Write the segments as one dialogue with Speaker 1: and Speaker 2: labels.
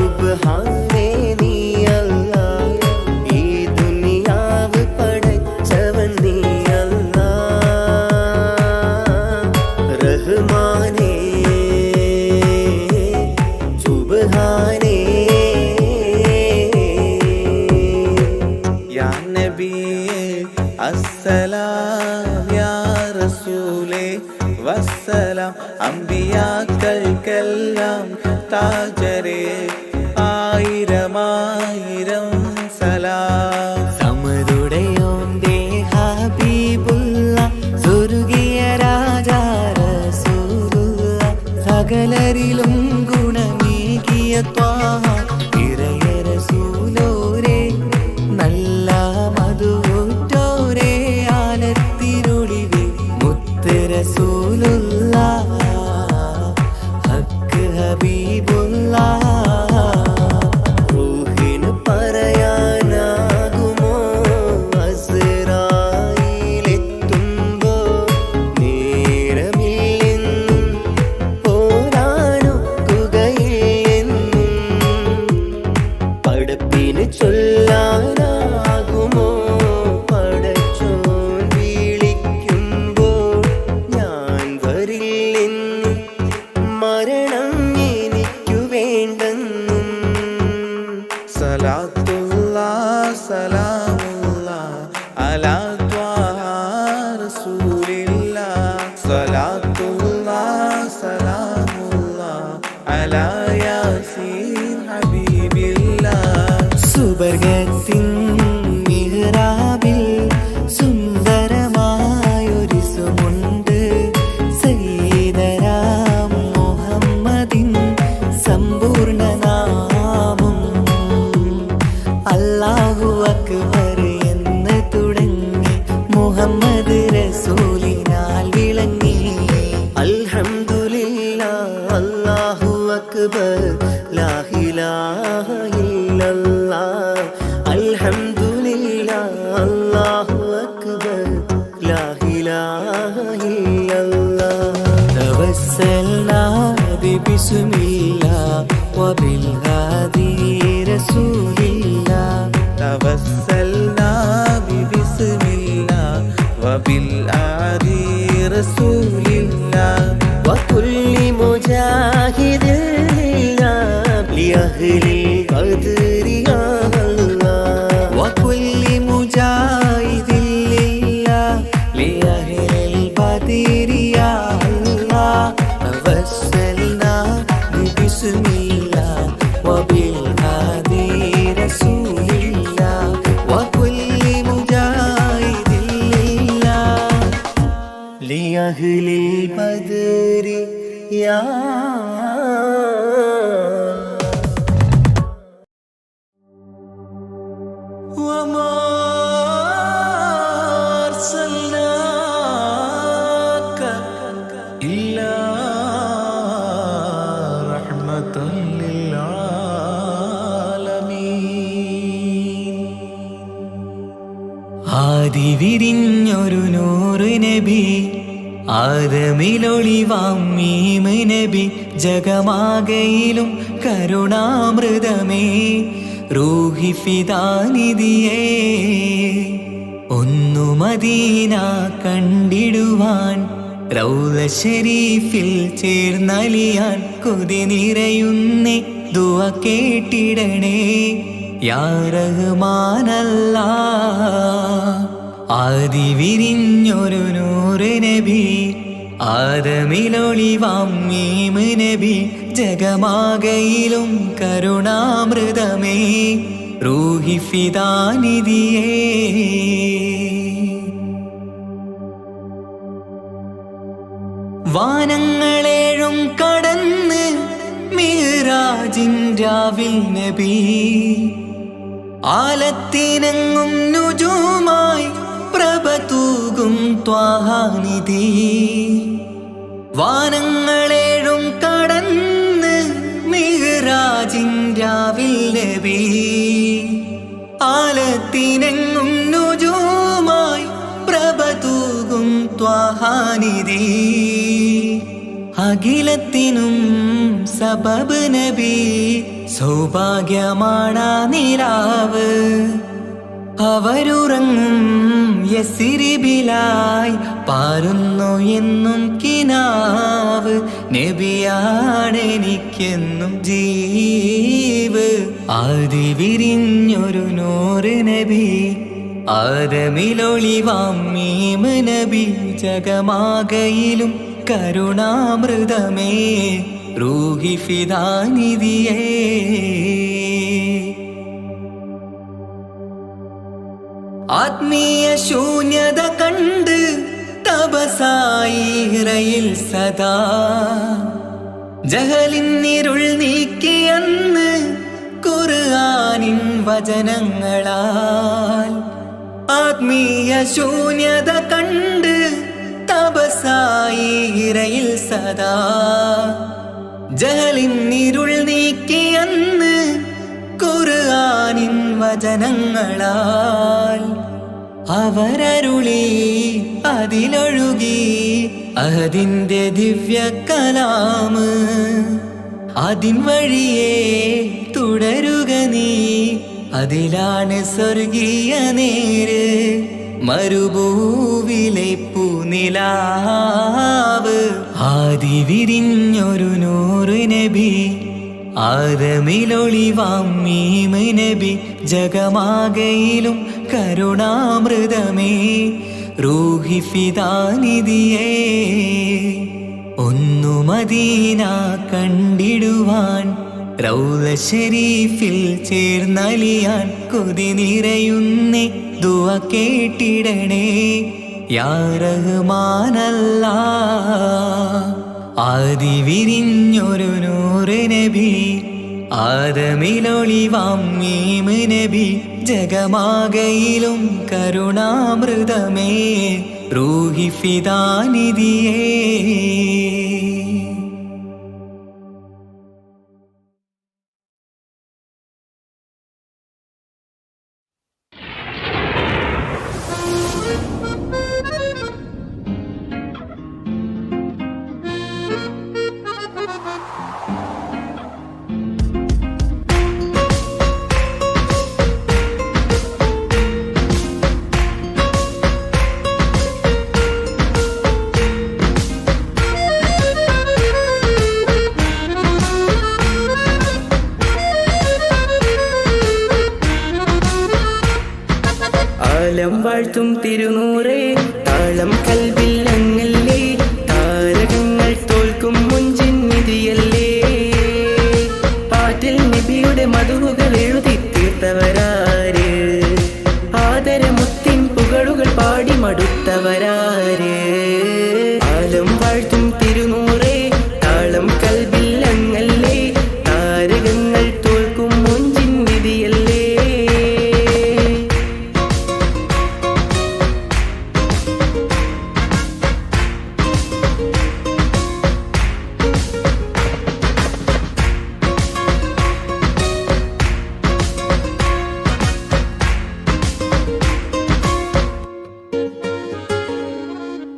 Speaker 1: സുബ്ഹാനേ നീ അല്ലാഹ്, ഈ ദുനിയാവ് പടച്ചവൻ നീ അല്ലാഹ്. റഹ്മാനേ സുബ്ഹാനേ. യാ നബിയേ അസ്സലാം, യാ റസൂലേ വസ്സലാം. അമ്പിയാക്കൾക്കെല്ലാം താജരേ ആയിരമായിരം സലാം. സമരുടയോന്റെ ഹബീബുള്ള സ്വർഗീയ രാജാ റസൂലുള്ള, സകലരിലും ഗുണമേകിയ ത്വാഹ ഇറയ റസൂലോരേ, നല്ല മധുറ്റോരേ ആലത്തിരുളിവേ മുത്ത് റസൂലുള്ള, ഹക്ക് ഹബീബുള്ള. റൂഹിന് പറയാനാകുമോ അസ്റായീലെത്തുമ്പോ, നേരമില്ലെന്നും പോരാനൊക്കുകയില്ലെന്നും പടപ്പിന് ചൊല്ലാനാകുമോ പടച്ചോൻ വിളിക്കുമ്പോൾ, ഞാൻ വരില്ലെന്നും മരണം എനിക്കു വേണ്ടെന്നും. സലാത്തുല്ലാഹ് സലാമുല്ലാഹ് അലാ ത്വാഹ റസൂലില്ലാഹ്, സലാത്തുല്ലാഹ് സലാമുല്ലാഹ് അലാ യാസീൻ ഹബീബില്ലാഹ്. സുബർഗത്തിൻ മിഹ്റാബിൽ സുന്ദരമായൊരു സുമുണ്ട്, സയ്യിദനാം മുഹമ്മദിൻ സമ്പൂർണ്ണ നാമം. അല്ലാഹു അക്ബർ എന്ന് തുടങ്ങി മുഹമ്മദ് റസൂലിനാൽ വിളങ്ങി. അൽഹംദുലില്ലാഹ് അല്ലാഹു അക്ബർ ലാ ഇലാഹ ഇല്ലല്ലാഹ്. അൽഹംദുലില്ലാഹ് അല്ലാഹു അക്ബർ ലാ ഇലാഹ ഇല്ലല്ലാഹ്. തവസ്സൽനാ ബിസ്മില്ലാഹ് വബിൽ ഹാദി റസൂലില്ലാഹ്, തവസ്സൽനാ ബിസ്മില്ലാഹ് വബിൽ ഹാദി റസൂലില്ലാഹ്. വകുല്ലി മുജാഹിദിൻ ലില്ലാഹ് ലിഅഹ്ലിൽ ഖദ്രി യാ അല്ലാഹ്, വകുല്ലി മുജാഹിദിൻ ലില്ലാഹ് ലിഅഹ്ലിൽ ഖദ്രി യാ അല്ലാഹ്. തവസ്സൽനാ ബിസ്മില്ലാഹ് വബിൽ ഹാദി റസൂലില്ലാഹ്, വകുല്ലി മുജാഹിദിൻ ലില്ലാഹ് ലിഅഹ്ലിൽ ഖദ്രി യാ. وما أرسلناك إلا رحمة للعالمين. ആദി വിരിഞ്ഞൊരു നൂറ് നബി, ആദമിലൊളിവാം മീമ് നബി, ജഗമാകയിലും കരുണാമൃതമേ റൂഹി ഫിദാനിധിയേ. ഒന്നു മദീന കണ്ടിടുവാൻ റൗള ശരീഫിൽ ചേർന്നലിയാൻ കൊതി നിറയുന്നേ ദുആ കേട്ടിടണേ യാ റഹ്മാനല്ലാഹ്. ആദി വിരിഞ്ഞൊരു നൂറ് നബി, ആദമിലൊളിവാം മീമ് നബി, ജഗമാകയിലും കരുണാമൃതമേ റൂഹി ഫിദാനിധിയേ. വാനങ്ങളേഴും കടന്ന് മിഅ്റാജിൻ രാവിൽ നബി, ആലത്തിനെങ്ങും നുജൂമായി പ്രഭ തൂകും ത്വാഹാനിധി. വാനങ്ങളേഴും കടന്ന് മിഅ്റാജിൻ രാവിൽ നബി, ആലത്തിനെങ്ങും നുജൂമായി പ്രഭ തൂകും ത്വാഹാനിധി. അഖിലത്തിനും സബബ് നബി, സൗഭാഗ്യമാണ് നിലാവ്. അവരുറങ്ങും യസിരിബിലായി പാരുന്നു എന്നും കിനാവ്. നബിയാണെനിക്കെന്നും ജീവ്. ആദി വിരിഞ്ഞൊരു നൂറ് നബി, ആദമിലൊളിവാം മീമ് നബി. ജഗമാകയിലും കരുണാമൃതമേ റൂഹി ഫിദാനിധിയേ. ആത്മീയ ശൂന്യത കണ്ട് തപസായി ഇറയിൽ സദാ. ജഹലിന്നിരുൾ നീക്കിയന്ന് ഖുർആനിൻ വചനങ്ങളാൽ. ആത്മീയ ശൂന്യത കണ്ട് തപസായി ഇറയിൽ സദാ. ജഹലിന്നിരുൾ നീക്കിയന്ന് ഖുർആനിൻ വചനങ്ങളാൽ. അവരരുളി അതിലൊഴുകി അതിൻ്റെ ദിവ്യ കലാമ്. അതിൻ വഴിയേ തുടരുക നീ, അതിലാണ് സ്വർഗീയ നേര്. മരുഭൂവിലെ പൂനിലാവ്. ആദി വിരിഞ്ഞൊരു നൂറ് നബി, ആദമിലൊളിവാം മീമ് നബി. ജഗമാകയിലും കരുണാമൃതമേ റൂഹി ഫിദാനിധിയേ. ഒന്നു മദീന കണ്ടിടുവാൻ, റൗള ശരീഫിൽ ചേർന്നലിയാൻ. കൊതി നിറയുന്നേ ദുആ കേട്ടിടണേ യാ റഹ്മാനല്ലാഹ്. ആദി വിരിഞ്ഞൊരു നൂറ് നബി, ആദമിലൊളിവാം മീമ് നബി. ജഗമാകയിലും കരുണാമൃതമേ റൂഹി ഫിദാനിധിയേ.
Speaker 2: ആലം വാഴ്ത്തും തിരുനൂറേ, താളം കൽവിൽ അങ്ങല്ലേ. താരകങ്ങൾ തോൽക്കും മുഞ്ചിൻ നിധിയല്ലേ. പാട്ടിൽ നബിയുടെ മധുകൾ എഴുതി തീർത്തവരാര്, ആദരമുത്തിൻ പുകളുകൾ പാടി മടുത്തവരാര്. ആലം വാഴ്ത്തും തിരുനൂറേ, താളം കൽവിൽ അങ്ങല്ലേ. താരകങ്ങൾ തോൽക്കും മുഞ്ചിൻ നിധിയല്ലേ.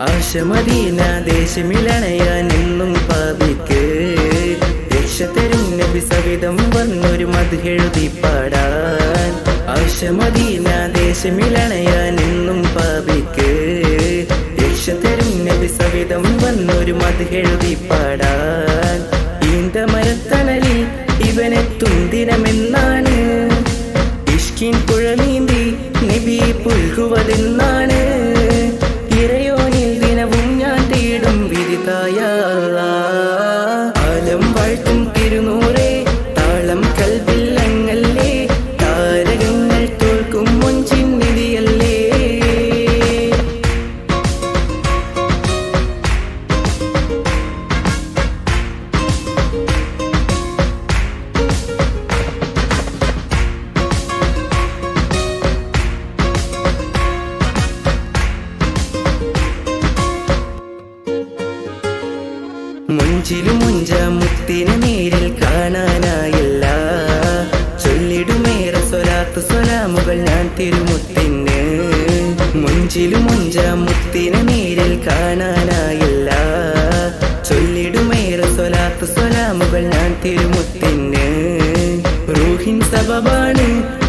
Speaker 2: ആശമദീന ദേശമിലണയാൻ എന്നും പാപിക്ക് രക്ഷ തരും നബി സവിധം വന്നൊരു മദ്ഹെഴുതി പാടാൻ. ആശമദീന ദേശമിലണയാൻ എന്നും പാപിക്ക് രക്ഷ തരും നബി സവിധം വന്നൊരു മദ്ഹെഴുതി പാടാൻ. ഈന്ത മരത്തണലിൽ ഇവനെത്തും ദിനമെന്നാണ്, ഇഷ്കിൻ പുഴ നീന്തി നബി പുൽകുവതെന്നാണ്. ഇറയോനിൽ ദിനവും ഞാൻ തേടും വിരിതായ ആലം വാഴ്ത്തും തിരുനൂറേ, താളം കൽവിൽ അങ്ങല്ലേ. താരകങ്ങൾ തോൽക്കും മുഞ്ചിൻ നിധിയല്ലേ. മുഞ്ചിലും മുഞ്ച മുത്തിനെ നേരിൽ കാണാനായില്ല. ചൊല്ലിടുമേറെ സ്വലാത്ത് സ്വലാമുകൾ ഞാൻ തിരുമുത്തിന്. മുഞ്ചിലും മുഞ്ച മുത്തിനെ നേരിൽ കാണാനായില്ല. ചൊല്ലിടുമേറെ സ്വലാത്ത് സ്വലാമുകൾ ഞാൻ തിരുമുത്തിന്. റൂഹിൻ സബബാണ്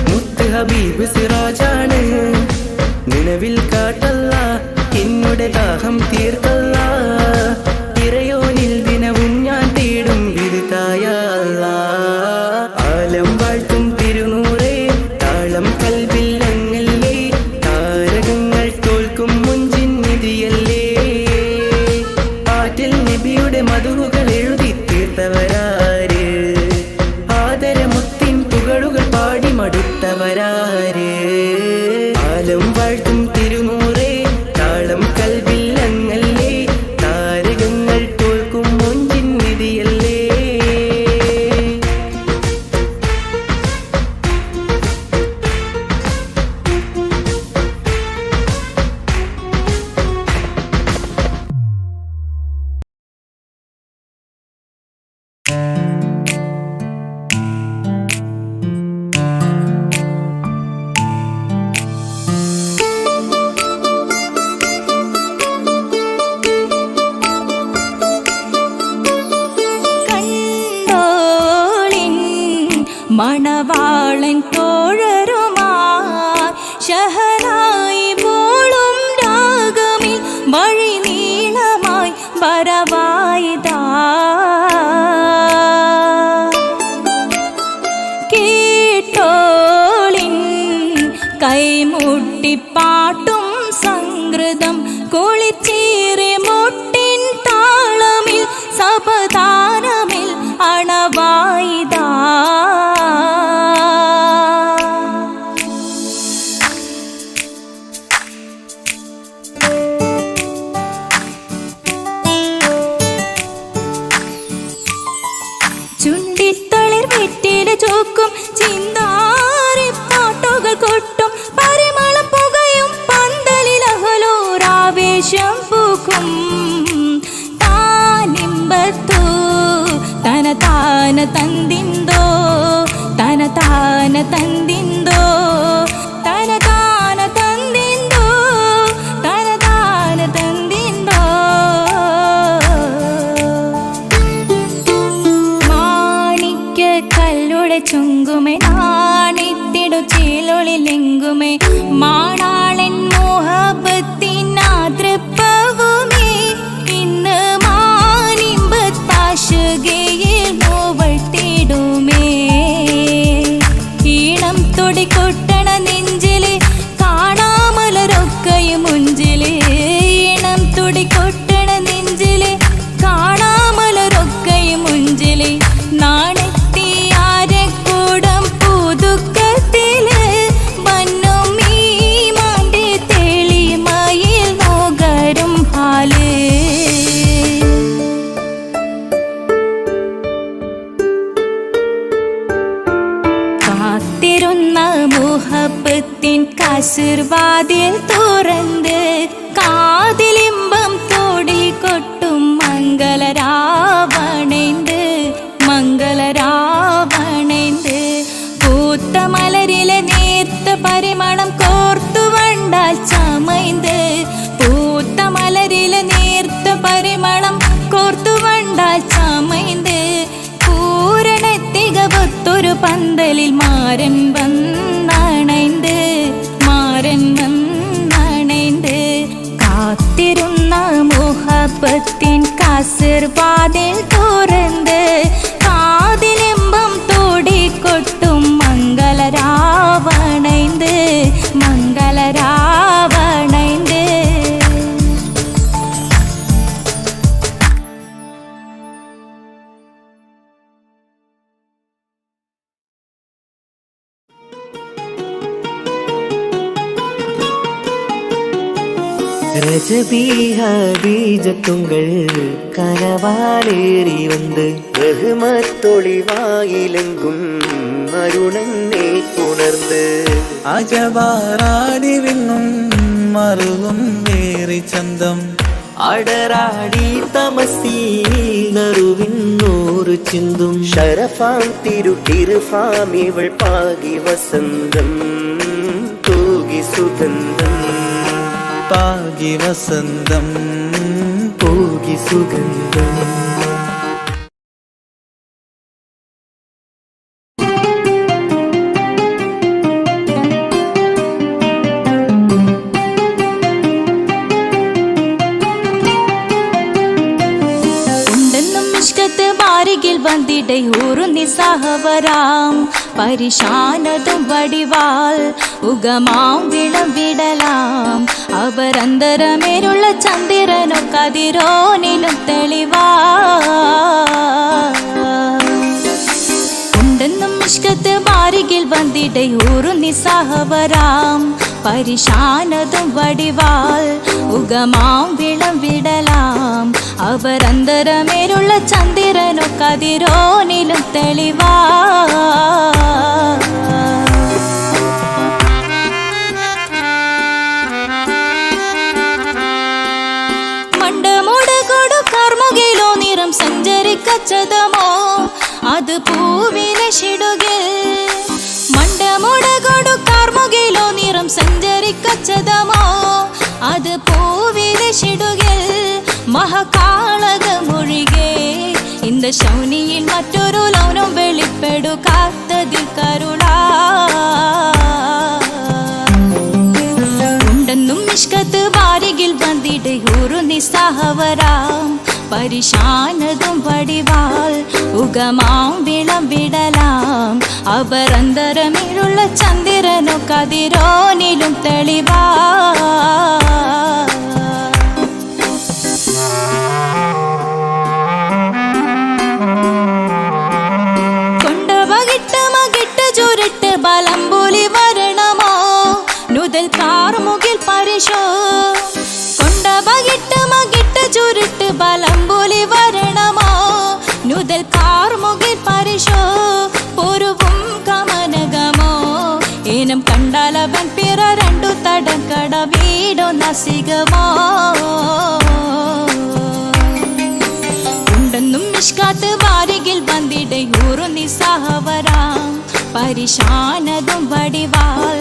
Speaker 2: മുത്ത് ഹബീബ് സിറാജാണ് നിലവിൽ കാട്ടല്ല എന്നുടെ ദാഹം തീർക്കല്ല ഇറയോനിൽ ദിനവും ഞാൻ തേടും വിരുതായ ആലം വാഴ്ത്തും തിരുനൂറേ താളം കൽവിൽ അങ്ങല്ലേ താരകങ്ങൾ തോൽക്കും മുഞ്ചിൻ നിധിയല്ലേ ആറ്റിൽ നബിയുടെ മധുകൾ എഴുതി തീർത്തവരാര് ആദരമുത്തിൻ പുകളുകൾ പാടി മടുത്തവരാര് ആലം വാഴ്ത്തും തിരുനൂറേ താളം കൽവിൽ അങ്ങല്ലേ താരകങ്ങൾ തോൽക്കും മുഞ്ചിൻ നിധിയല്ലേ
Speaker 3: മണവാളൻ തോഴരുമാ ഷഹനായി മോളും രാഗമിൽ വഴി നീളമായി വരവായിതാ കേട്ടോളിൻ കൈമുട്ടിപ്പാട്ടും സംഗൃതം കുളിച്ചേറി മുട്ടിൻ താളമിൽ സപതാരമിൽ അണവായിതാ ചുണ്ടിത്തളിർ വെറ്റില ചോക്കും ചിന്താരി പാട്ടുകൾ കൊട്ടും പരിമളം പുകയും പന്തലിൽ അഹലോരാവേശം പൂക്കും താനിമ്പത്തു തന താന തന്തിന്തോ തന താന തന്തിന്തോ തന താന തന്തിന്തോ തന താന തന്തിന്തോ മാണിക്യ കല്ലുടെ ചുങ്കുമേ നാണിത്തിടു ചീലൊളിലെങ്കുമേ മാണാളൻ മോഹബത്തിനാതൃപ്പവുമേ ഇന്ന് മാനിമ്പത്താശുകയിൽ നോവട്ടിടുമേ ഈണം തുടികൊട്ടണ നെഞ്ചില് കാണാമലരൊക്കെയും മുഞ്ചില് ഈണം തുടികൊട്ടണ നെഞ്ചില് കാണാമലരൊക്കെയും മുഞ്ചില് നാണത്തിയാരക്കൂടം പുതുക്കത്തില് വന്നും ഈ മാന്റെ തെളിമയിൽ നോകരും ഹാല് കാത്തിരുന്ന മുഹബത്തിൻ കസിർവാതിൽ തുറന്ന് കാതിലിമ്പം തോടി കൊട്ടും മംഗളരാവണേന്ത് മംഗളരാവണേന്ത് പൂത്ത മലരിലെ നേർത്ത പരിമളം കോർത്തു വണ്ടാൽ ചമൈന്ത് പൂത്ത മലരിലെ നേർത്ത പരിമളം കോർത്തു വണ്ടാൽ ചമൈന്ത് പൂരണ തികവത്തൊരു പന്തലിൽ മാരൻ വന്നണൈന്ത് മാരൻ വന്നണൈന്ത് കാത്തിരുന്ന മുഹബത്തിൻ കസിർവാതിൽ തുറന്ന് കാതിലിമ്പം തോടിക്കൊട്ടും മംഗളരാവണൈന്ത് മംഗളരാവണൈന്ത്
Speaker 2: ரஜபீஜத்துங்கள் கனவாலேறி வந்து ரஹ்மத்தொளிவாயிலெங்கும் அருணனை புணர்ந்து
Speaker 1: അജവാറാടി വിങ്ങും മറുകും വേറി ചന്തം
Speaker 2: അടരാടി തമസീൽ നറുവിന്നൂറ് ചിന്തും ഷറഫാം തിരുട്ടിരുഫാം ഇവൾ പാകി വസന്തം തൂകി സുഗന്ധം
Speaker 1: പാകി വസന്തം
Speaker 2: പൂകി സുഗന്ധം
Speaker 3: വന്നിടയൂറു നിസ്സഹവരാം പരിശാനതും വടിവാൽ ഉഗമാം വിളവിടലാം അവരന്തരമേലുള്ള ചന്ദ്രനോ കതിരോനിലും തെളിവാ ഉണ്ടെന്നും ഇഷ്കത്ത് ബാരികിൽ വന്നിടയൂറു നിസ്സഹവരാം പരിശാനതും വടിവാൽ ഉഗമാം വിളവിടലാം അവരന്തരമേലുള്ള ചന്ദ്രനോ കതിരോനിലും തെളിവാ മണ്ടമുടകൊടു കർമുകിലോ നിറം സഞ്ചരിക്കച്ചതമോ അത് പൂവിലെ ഷിടുകിൽ മണ്ടമുടകൊടു കർമുകിലോ നിറം സഞ്ചരിക്കച്ചതമോ അത് പൂവിലെ ഷിടുകിൽ മഹകാളകമൊഴികെ இந்த ശൗനിയിൽ മറ്റൊരു ലൗനം വെളിപ്പെടുക്കാത്തതിൽ കരുണാ ഉണ്ടെന്നും ഇഷ്കത്ത് ബാരികിൽ വന്നിടയൂറു നിസ്സഹവരാം പരിശാനതും വടിവാൽ ഉഗമാം വിളവിടലാം അവരന്തരമിലുള്ള ചന്ദ്രനോ കതിരോനിലും തെളിവാ ചുരുട്ട് ബലംബൂലി വരണമോ നുതൽ കാർമുകിൽ പരിശോ കൊണ്ടപകിട്ട് മകിട്ട് ചുരുട്ട് ബലംബൂലി വരണമോ നുതൽ കാർമുകിൽ പരിശോ പൊരുവും കമനകമോ ഏനം കണ്ടാലവൻ പിറ രണ്ടു തടക്കട വീടോ നസികമോ ഉണ്ടെന്നും മിഷ്കാത്ത് വാരികിൽ വന്നിടയൂറു നിസ്സഹവരാം പരിശാനതും വടിവാൽ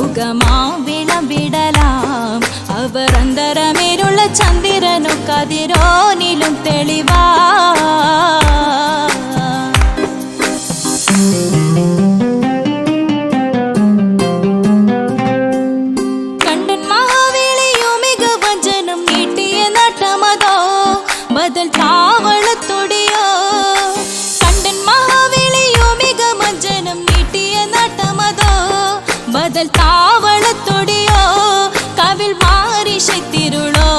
Speaker 3: ഉഗമാം വിളവിടലാം അവരന്തരമേലുള്ള ചന്ദ്രനോ കതിരോനിലും തെളിവാ കണ്ടൻ മഹാവേളിയോ മികവചനം നീട്ടിയ നട്ടമതോ ബദൽ താവളത്തൊടിയോ കണ്ടൻ മഹാവേളിയോ മികവചനം നീട്ടിയ നട്ടമതോ ബദൽ താവളത്തൊടിയോ കവിൽ മാറിശത്തിരുളോ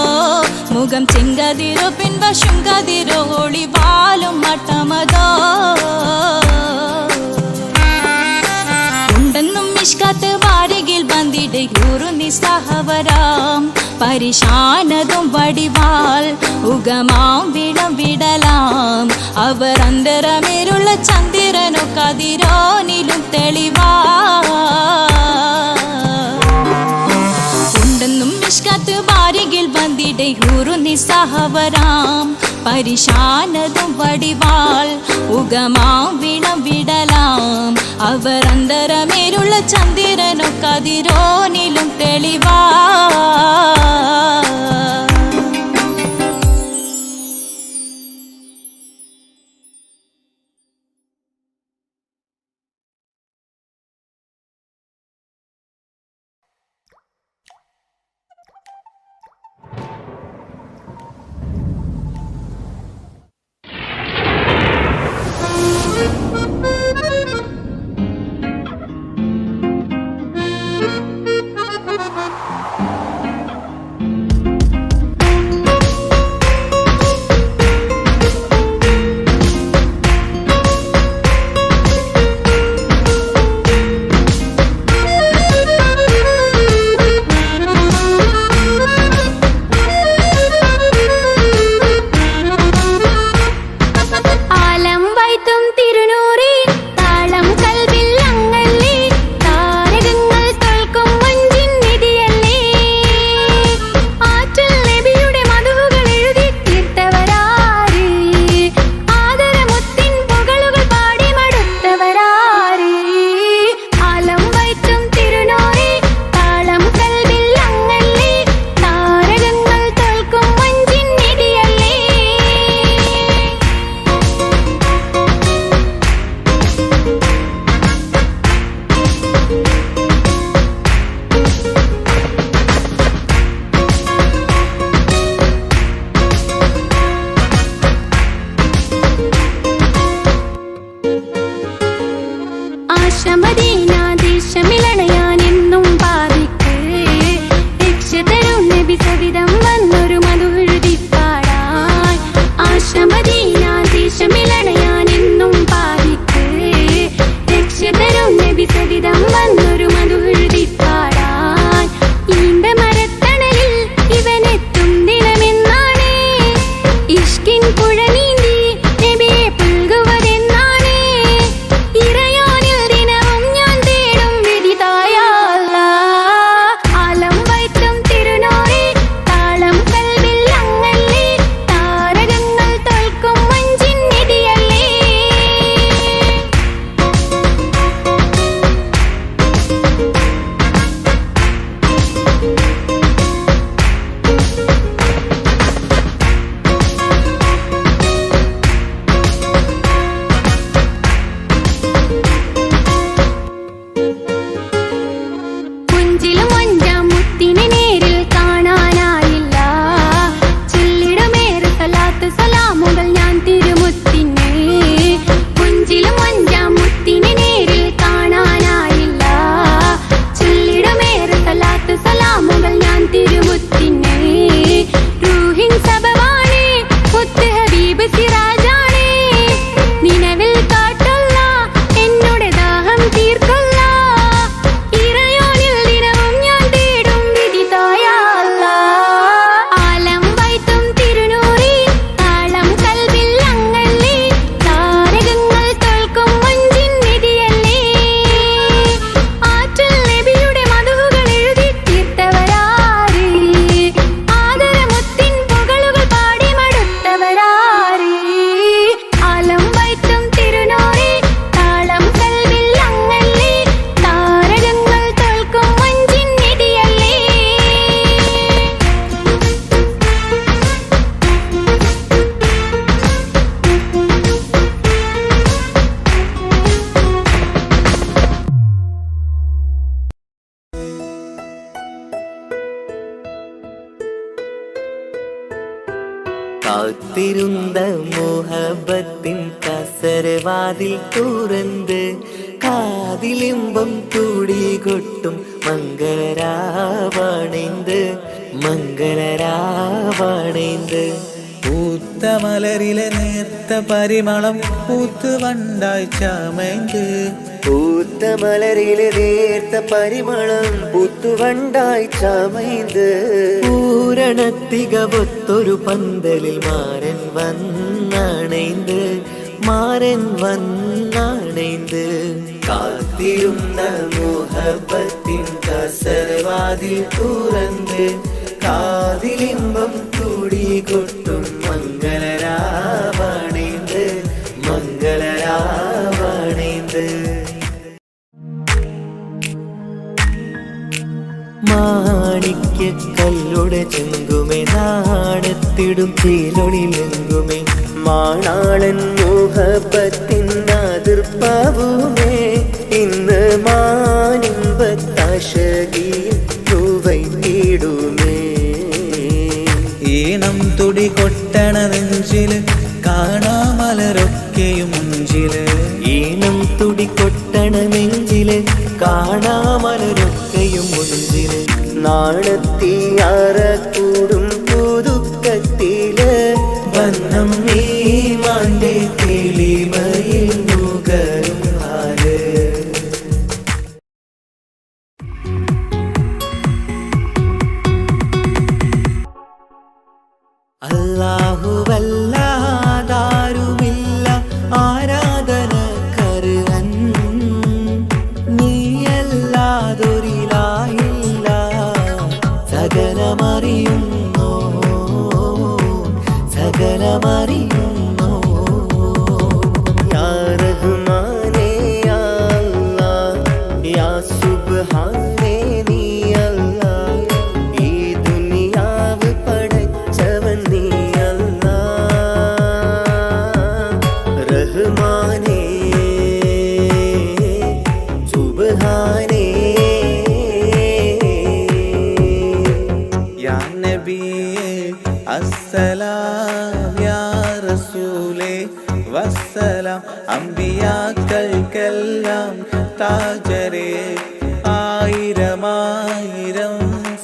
Speaker 3: മുഖം ചെങ്കതിരോ പിൻവശം കതിരോ ഒളിവാലും മട്ടമതോ ഉണ്ടെന്നും മിഷ്കാത്ത് വാരികിൽ വന്നിടയൂറു നിസ്സഹവരാം പരിശാനതും വടിവാൽ ഉഗമാം വിളവിടലാം അവരന്തരമേലുള്ള ചന്ദ്രനോ കതിരോനിലും തെളിവാ ഉണ്ടെന്നും മിഷ്കാത്ത് ബാരികിൽ വന്നിടയൂറു നിസ്സഹവരാം പരിശാനതും വടിവാൽ ഉഗമാം വിളവിടലാം അവരന്തരമേലുള്ള ചന്ദ്രനോ കതിരോനിലും തെളിവാ
Speaker 4: മദീന ദേശമിലണയാൻ എന്നും പാപിക്ക് രക്ഷ തരും നബി സവിധം വന്നൊരു മധുഹൃതി പാടാൻ ആശ മദീന ദേശമിലണയാൻ എന്നും പാപിക്ക് രക്ഷ തരും നബി സവിധം വന്നൊരു മധുഹൃതി പാടാൻ ഈണ്ട മരത്തണലിൽ ഇവനെത്തും ദിനമെന്നാണ് ഇഷ്കിൻ പുഴ നീന്തി നബിയെ പുൽകുവതെന്നാണ് ഇറയാനിൽ ദിനവും ഞാൻ തേടും വിധിതായ അല്ലാഹ് ആലം വൈത്തും തിരുനോറെ താളം കൽവിൽ അങ്ങല്ലേ താരകങ്ങൾ തോൽക്കും മഞ്ചിൻ നിധിയല്ലേ കുഞ്ചിലും അഞ്ചാം മുത്തിനെ നേരിൽ കാണാനായില്ല ചൊല്ലിടുമേറെ സലാത്ത് സലാമുകൾ ഞാൻ തിരുമുത്തിനെ കുഞ്ചിലും അഞ്ചാം മുത്തിനെ നേരിൽ കാണാനായില്ല ചൊല്ലിടുമേറെ സലാത്ത് സലാമുകൾ ഞാൻ തിരുമുത്തിനെ റൂഹിൻ സബവാണ് മുത്ത് ഹബീബ് സിറാജാണ് നിലവിൽ കാട്ടല്ല എന്നുടെ ദാഹം തീർക്കല്ല ഇറയോനിൽ ദിനവും ഞാൻ തേടും വിധിതായ അല്ലാഹ് ആലം വൈത്തും തിരുനൂറി താളം കൽവിൽ അങ്ങല്ലേ താരകങ്ങൾ തോൽക്കും മഞ്ചിൻ നിധിയല്ലേ ആറ്റൽ നബിയുടെ മധുഹുകൾ എഴുതി തീർത്തവരാര് ആദരമുത്തിൻ പുകളുകൾ പാടി മടുത്തവരാര് ആലം വൈത്തും തിരുനൂറി താളം കൽവിൽ അങ്ങല്ലേ താരകങ്ങൾ തോൽക്കും മഞ്ചിൻ നിധിയല്ലേ
Speaker 2: കാത്തിരുந்த മോഹബത്തിൻ കസരവാതിൽ തുറന്ന് കാതിലിമ്പം കൂടി കൊട്ടും മംഗളരാവണൈந்து മംഗളരാവണൈந்து
Speaker 1: പൂത്ത മലരിലെ നേർത്ത പരിമളം പൂത്ത് വണ്ടായി ചമൈந்து
Speaker 2: പൂത്ത മലരിലെ നേർത്ത പരിമളം പുത്തുവണ്ടായി ചമൈந்து പൂരണത്തികവൊത്തൊരു പന്തലിൽ മാരൻ വന്നണൈந்து മാരൻ വന്നണൈந்து കാത്തിരുന്ന മോഹബത്തിൻ കസരവാതിൽ തുറന്ന് കാതിലിമ്പം കൂടി കൊട്ടും മംഗളരാവണൈந்து മംഗളരാവണൈந்து മാണിക്യ കല്ലുടെ ചെങ്കുമേ നാണത്തിടും തീലൊളിലെങ്കുമേ മാണാളൻ മോഹബത്തിൻ അതിർപ്പാവുമേ ഇന്ന് മാനിമ്പത്താശകിയിൽ തൂവൈത്തിടുമേ
Speaker 1: ഈണം തുടി കൊട്ടണ നെഞ്ചില് കാണാമലരൊക്കെയും മുഞ്ചില്
Speaker 2: ഈണം തുടികൊട്ടണ നെഞ്ചില് കാണാമലരൊക്കെയും മുഞ്ചില് നാണത്തിയാറ കൂടും പുതുക്കത്തില് വന്നം നീ മാന്റെ തെളിമയിൽ നുകരും ആര് അല്ലാഹുവല്ലാതാരുമില്ല ആരാധനക്കർഹൻ നീയല്ലാതൊരിലായില്ല സകലമറിയുന്നോ സകലമറിയുന്നോ യാ റഹ്മാനേ യാ അല്ലാഹ് യാ സുബ്ഹാനേ നീ അല്ലാഹ് ഈ ദുനിയാവ് പടച്ചവൻ നീ അല്ലാഹ് റഹ്മാനേ സുബ്ഹാനേ
Speaker 1: യാ നബിയേ അസ്സലാം യാ റസൂലേ വസ്സലാം അമ്പിയാക്കൾക്കെല്ലാം താജരേ ആയിരമായിരം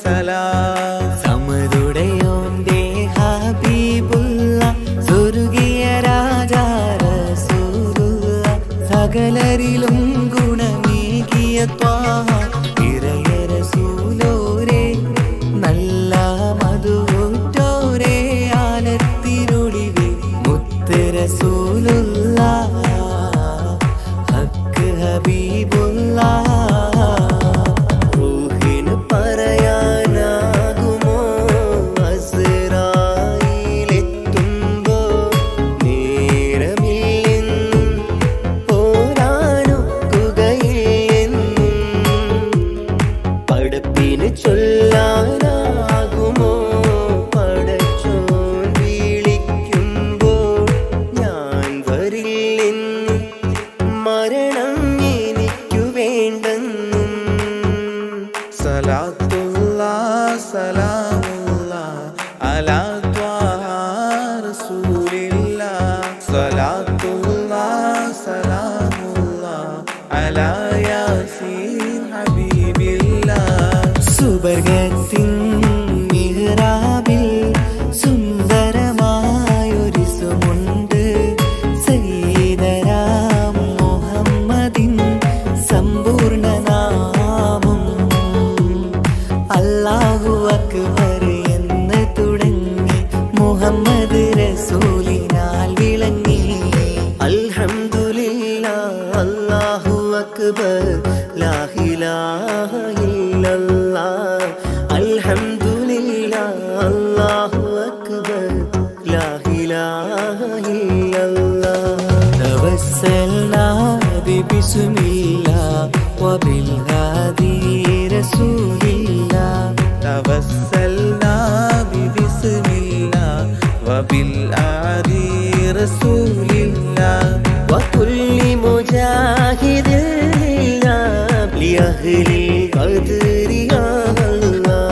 Speaker 1: സലാം.
Speaker 2: സമതുടയോന്റെ ഹബീബുള്ള സ്വർഗീയ രാജാ റസൂലുള്ള സകലരിലും ഗുണമേകിയ ത്വാഹ ഇറയ റസൂലോരേ നല്ല മധുറ്റോരേ ആലത്തിരുളിവേ മുത്ത് റസൂലുള്ള ഹക്ക് ഹബീബുള്ള റൂഹിന് പറയാനാകുമോ അസ്റായിലെത്തുമ്പോ നേരമില്ലെന്നും പോരാനൊക്കുകയില്ലെന്നും പടപ്പിന് ചൊല്ലാനാകുമോ പടച്ചോൻ വിളിക്കുമ്പോൾ ഞാൻ വരില്ലെന്നും മരണം എനിക്കു വേണ്ടെന്നും
Speaker 1: സലാത്തുല്ലാഹ് സലാമുല്ലാഹ് അലാ ത്വാഹ റസൂലില്ലാഹ്. സലാത്തുല്ലാഹ് സലാമുല്ലാഹ് അലാ യാസീൻ ഹബീബില്ലാഹ്.
Speaker 2: സുബർഗത്തിൻ മിഹ്റാബിൽ സുന്ദരമായൊരു സുമുണ്ട് സയ്യിദനാം മുഹമ്മദിൻ സമ്പൂർണ്ണ നാമം അല്ലാഹു അക്ബർ എന്ന് തുടങ്ങി മുഹമ്മദ് റസൂലിനാൽ വിളങ്ങി. അൽഹംദുലില്ലാഹ് അല്ലാഹു അക്ബർ ലാ ഇലാഹ ഇല്ലല്ലാഹ്. അൽഹംദുലില്ലാഹ് അല്ലാഹു അക്ബർ ലാ ഇലാഹ ഇല്ലല്ലാഹ്. തവസ്സൽനാ ബിസ്മില്ലാഹ് വബിൽഹാദി റസൂലില്ലാഹ്.
Speaker 1: توسلنا ببسم الله وبالآدي رسول الله.
Speaker 2: وكل مجاهد لله لأهل القدر يا الله.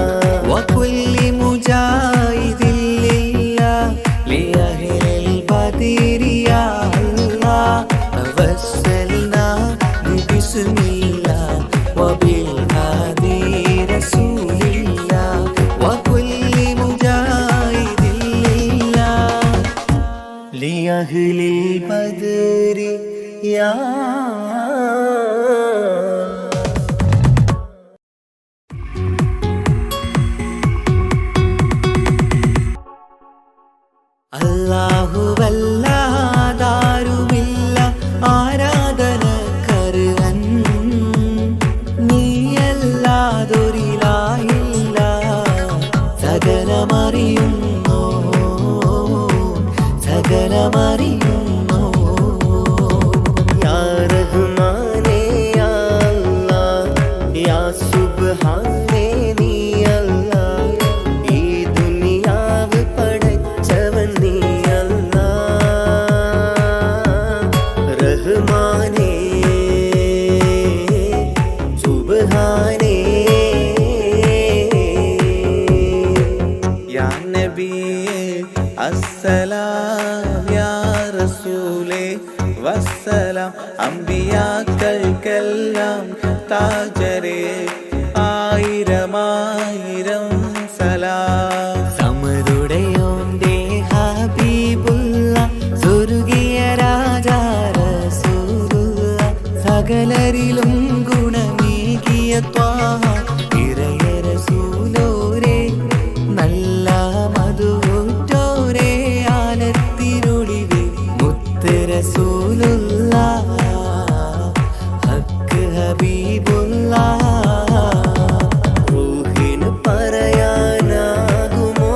Speaker 1: وكل مجاهد لله لأهل البدر يا الله. توسلنا ببسم الله وبالهادي رسول الله. وكل مجاهد لله
Speaker 2: لأهل البدر يا അല്ലാഹുവല്ലാതാരുമില്ല ആരാധനക്കർഹൻ നീയല്ലാതൊരിലായില്ല സകലമറിയുന്നു സകലമറിയുന്നു യാ റഹ്മാനേ യാ അല്ലാഹ് യാ സുബ്ഹാനേ നീ അല്ലാഹ് ഈ ദുനിയാവ് പടച്ചവൻ നീ അല്ലാഹ് റഹ്മാനേ സുബ്ഹാനേ
Speaker 1: യാ നബിയേ അസ്സലാം യാ റസൂലേ വസ്സലാം. അമ്പിയാക്കൾക്കെല്ലാം താജരേ ആയിരമായിരം സലാം.
Speaker 2: സമതുടയോന്റെ ഹബീബുള്ള സ്വർഗീയ രാജാ റസൂലുള്ള സകലരിലും ഗുണമേകിയ ത്വാഹ ഇറയ റസൂലോരേ നല്ല മധുറ്റോരേ ആലത്തിരുളിവേ മുത്ത് റസൂലുള്ള ഹക്ക് ഹബീബുള്ള റൂഹിന് പറയാനാകുമോ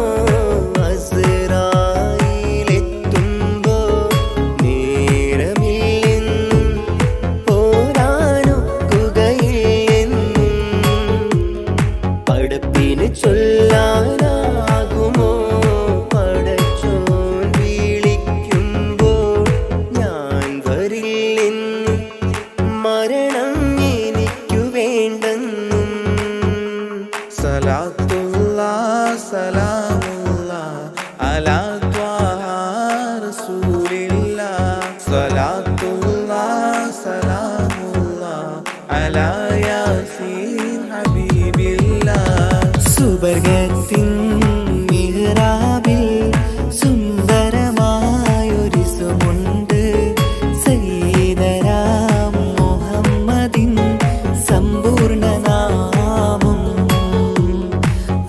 Speaker 2: അസ്റായിലെത്തുമ്പോ നേരമില്ലെന്നും പോരാനൊക്കുകയില്ലെന്നും
Speaker 1: യാസീൻ ഹബീബില്ലാ.
Speaker 2: സുബർഗത്തിൻ മിഹ്റാബിൽ സുന്ദരമായൊരിസുമുണ്ട്. സയ്യിദനാ മുഹമ്മദിൻ സമ്പൂർണ്ണനാമം.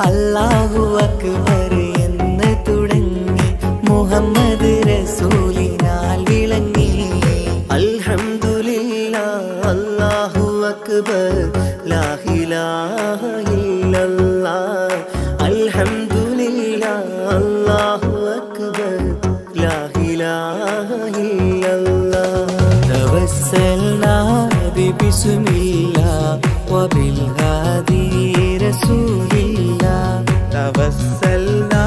Speaker 2: അല്ലാഹു അക്ബർ എന്ന് തുടങ്ങി മുഹമ്മദ് റസൂലിനാൽ വിളങ്ങി. അൽഹംദുലില്ലാഹ് അല്ലാഹു അക്ബർ ലാ ഇലാഹ ഇല്ലല്ലാഹ്. അൽഹംദുലില്ലാഹ് അല്ലാഹു അക്ബർ ലാ ഇലാഹ ഇല്ലല്ലാഹ്. തവസ്സൽനാ ബിസ്മില്ലാഹ് വബിൽ ഹാദി റസൂലില്ലാഹ്.
Speaker 1: توسلنا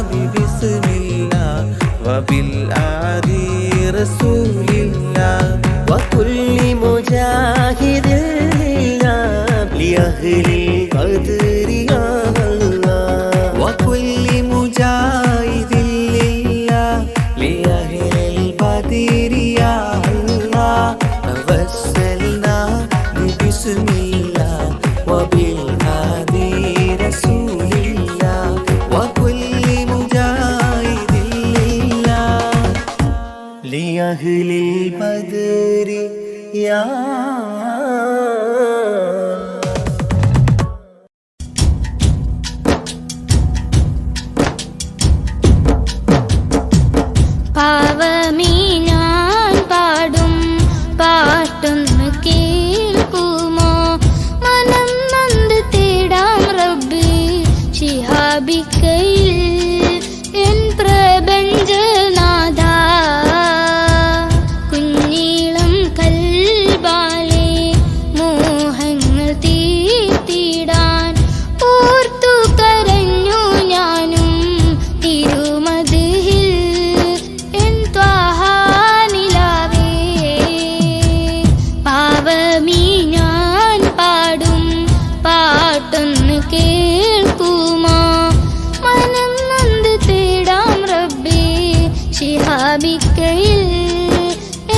Speaker 1: ببسم الله وبالآدي رسول الله
Speaker 2: وكل مجاهد لله لأهل القدر يا الله. وكل مجاهد لله لأهل القدر يا الله. توسلنا ببسم الله وبالهادي رسول الله. وكل مجاهد لله لأهل البدر يا
Speaker 4: പാവമീ ഞാൻ പാടും പാട്ടൊന്ന് കേൾക്കുമോ? മനം നൊന്ത് തേടാം റബ്ബി ശിഹാബിക്കയിൽ എൻ പ്രപഞ്ചനാഥ. കുഞ്ഞീളം കൽബാലെ മോഹങ്ങൾ തീർത്തിടാൻ ഓർത്തു കരഞ്ഞു ഞാനും തിരുമദിഹിൽ എൻ ത്വാഹാ നിലാവേ. പാവമീ ഞാൻ പാടും പാട്ടൊന്ന് കേൾക്കുമോ? മനം നൊന്ത് തേടാം റബ്ബി ശിഹാബിക്കയിൽ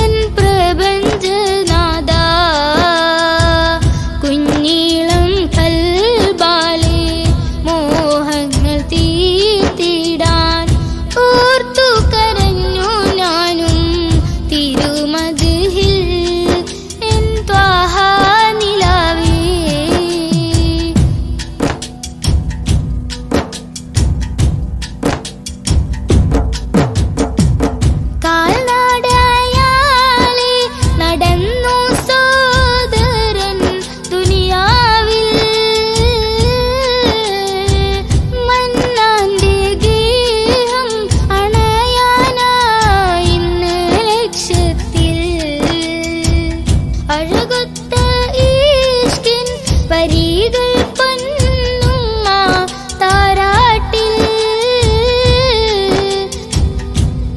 Speaker 4: എൻ പ്രപഞ്ചനാഥ. കുഞ്ഞീളം കൽബാലെ മോഹങ്ങൾ തീർത്തിടാൻ ഓർത്തു കരഞ്ഞു ഞാനും തിരുമദിഹിൽ എൻ ത്വാഹാ നിലാവേ. കാൽനടയാലെ നടന്നു സോദരൻ ദുനിയാവിൽ. മന്നാന്റെ ഗേഹം അണയാനായി ഇന്ന് ലക്ഷ്യത്തിൽ. അഴകൊത്ത ഈഷ്കിൻ വരികൾ പൊന്നുമ്മ താരാട്ടിൽ.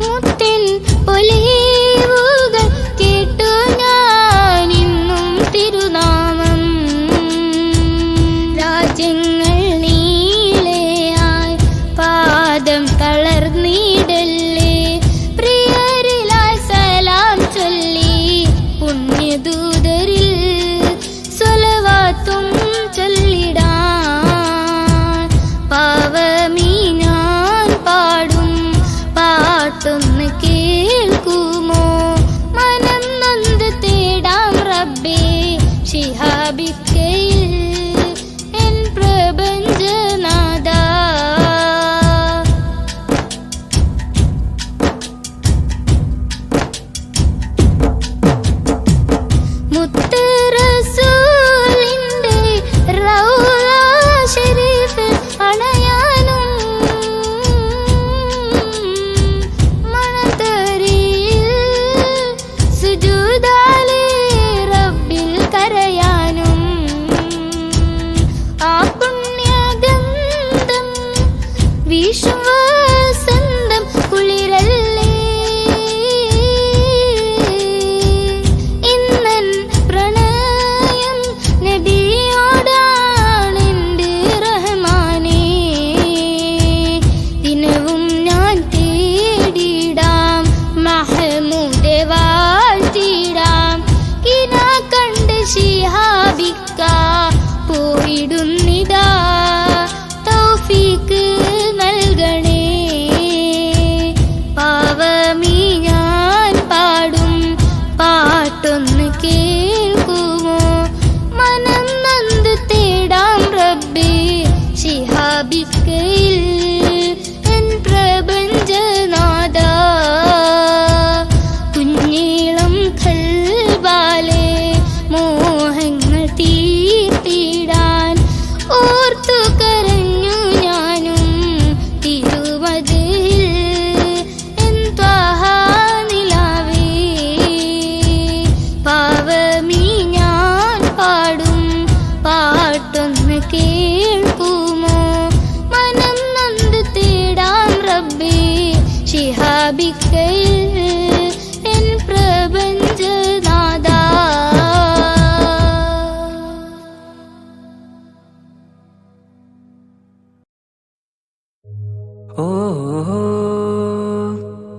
Speaker 4: മുത്തിൻ പൊലിവുകൾ കേട്ടു ഞാൻ ഇന്നും തിരുനാമം. രാജ്യങ്ങൾ നീളെയായി പാദം തളർന്നിടല്ലേ. പ്രിയരിലായി സലാം ചൊല്ലി പുണ്യദൂതരിൽ സ്വലവാത്തും ചൊല്ലിടാൻ. പാവമീ ഞാൻ പാടും പാട്ടൊന്ന് കേൾക്കുമോ? മനം നൊന്ത് തേടാം റബ്ബേ ശിഹാബിക്കയിൽ എൻ പ്രപഞ്ചനാഥ. മുത്ത് റസൂലിന്റെ റൗള ശരീഫ് അണയാനും മണത്തരിയിൽ സുജൂദാലെ റബ്ബിൽ കരയാനും ആ പുണ്യഗംഗ
Speaker 5: ഓ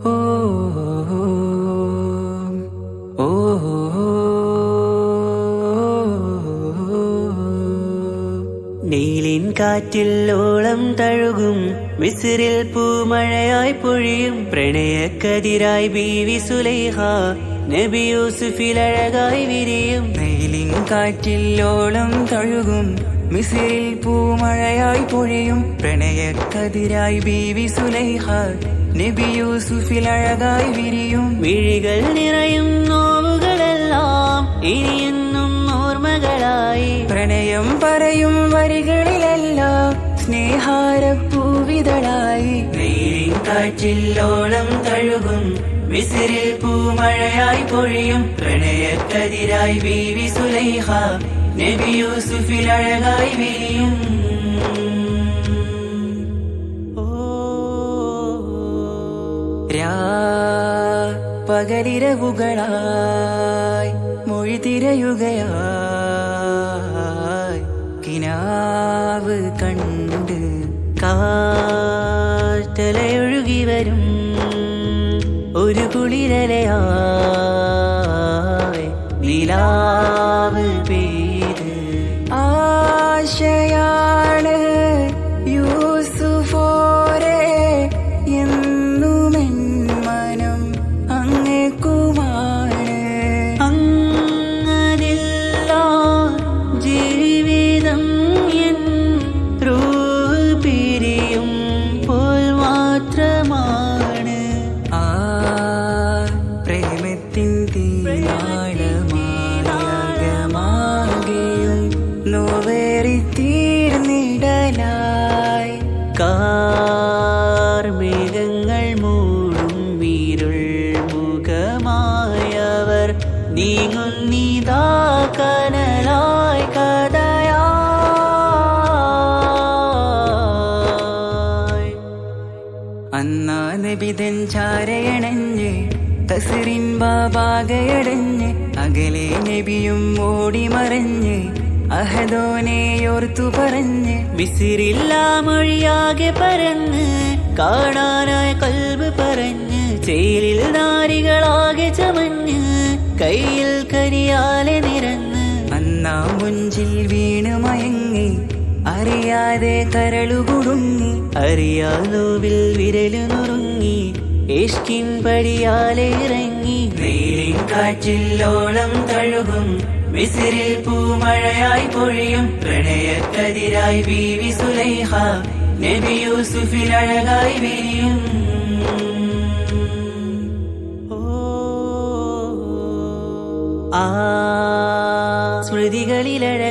Speaker 5: ഓ ഓ നീലിൻ കാറ്റിൽ ഓളം തഴുകും മിസ്രിൽ പൂമഴയായി പൊഴിയും പ്രണയക്കതിരായി ബീവി സുലൈഹ നബി യൂസുഫിൽ അഴകായി വിരിയും നീലിൻ കാറ്റിൽ ഓളം തഴുകും മിസ്രിൽ പൂമഴയായി പൊഴിയും പ്രണയക്കതിരായി ബീവി സുലൈഹ നബി യൂസുഫിൽ അഴകായി വിരിയും മിഴികൾ നിറയും നോവുകളെല്ലാം ഇനിയെന്നും ഓർമ്മകളായി പ്രണയം പറയും വരികളിലെല്ലാം സ്നേഹാരപ്പൂവിതളായി നീലിൻ കാറ്റിൽ ഓളം തഴുകും മിസ്രിൽ പൂമഴയായി പൊഴിയും പ്രണയക്കതിരായി ബീവി സുലൈഹ നബി യൂസുഫിൽ അഴകായി വിരിയും പകലിരവുകളായി മൊഴി തിരയുകയായി കിനാവ് കണ്ട് കാറ്റലയൊഴുകി വരും ഒരു കുളിരലയായി നിലാവ് പെയ്ത് ആശയാണ് യൂസുഫോരെ എന്നുമെൻ മനം അങ്ങേക്കുമാണ് അങ്ങനില്ല ജീവിതം എൻ റൂഹ് പിരിയും പോൽ മാത്രമാണ് ആ പ്രേമത്തിൻ തീരാളമാകെയും നോവേറി തീർന്നിടലായി കാർമേഘങ്ങൾ മൂടും വീരുൾ മുഖമായവർ നീങ്ങുന്നിതാ കനലായി കഥയായി അന്നാ നബിതൻ ചാരയണഞ്ഞ് തസറിൻ ബാബാകയടഞ്ഞ് അകലെ നബിയും ഓടിമറഞ്ഞ് അഹദോനെയോർത്തു പറഞ്ഞ് മിസിറില്ലാ മൊഴിയാകെ പരന്ന് കാണാനായി കൽബ് പറഞ്ഞ് ചേലിൽ നാരികളാകെ ചമഞ്ഞ് കയ്യിൽ കരിയാലെ നിരന്ന് അന്നാ മുഞ്ചിൽ വീണ് മയങ്ങി അറിയാതെ കരളുകുടുങ്ങി അറിയാലോവിൽ വിരലു നുറുങ്ങി ഇഷ്കിൻ പടിയാലെ ഇറങ്ങി നീലിൻ കാറ്റിൽ ഓളം തഴുകും മിസ്രിൽ പൂമഴയായി പൊഴിയും പ്രണയക്കതിരായി ബീവി സുലൈഹ നബി യൂസുഫിൽ അഴകായി വിരിയും ആ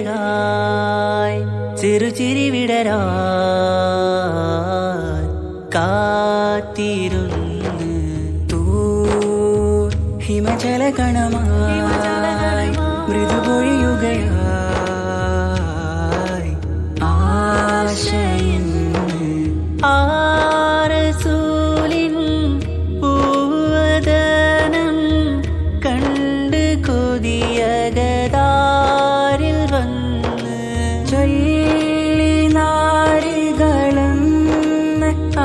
Speaker 5: സ്മൃതികളിലഴകായി ചെറുചിരി വിടരാൻ കാത്തിരുന്ന് ഹിമജല കണമായി മൃദുപൊഴിയുകയായി ആശയിൻ ആരസൂലിൻ പൂവദനം കണ്ട് കൊതിയകതാരിൽ വന്ന് ചൊല്ലി നാരികളെന്ന്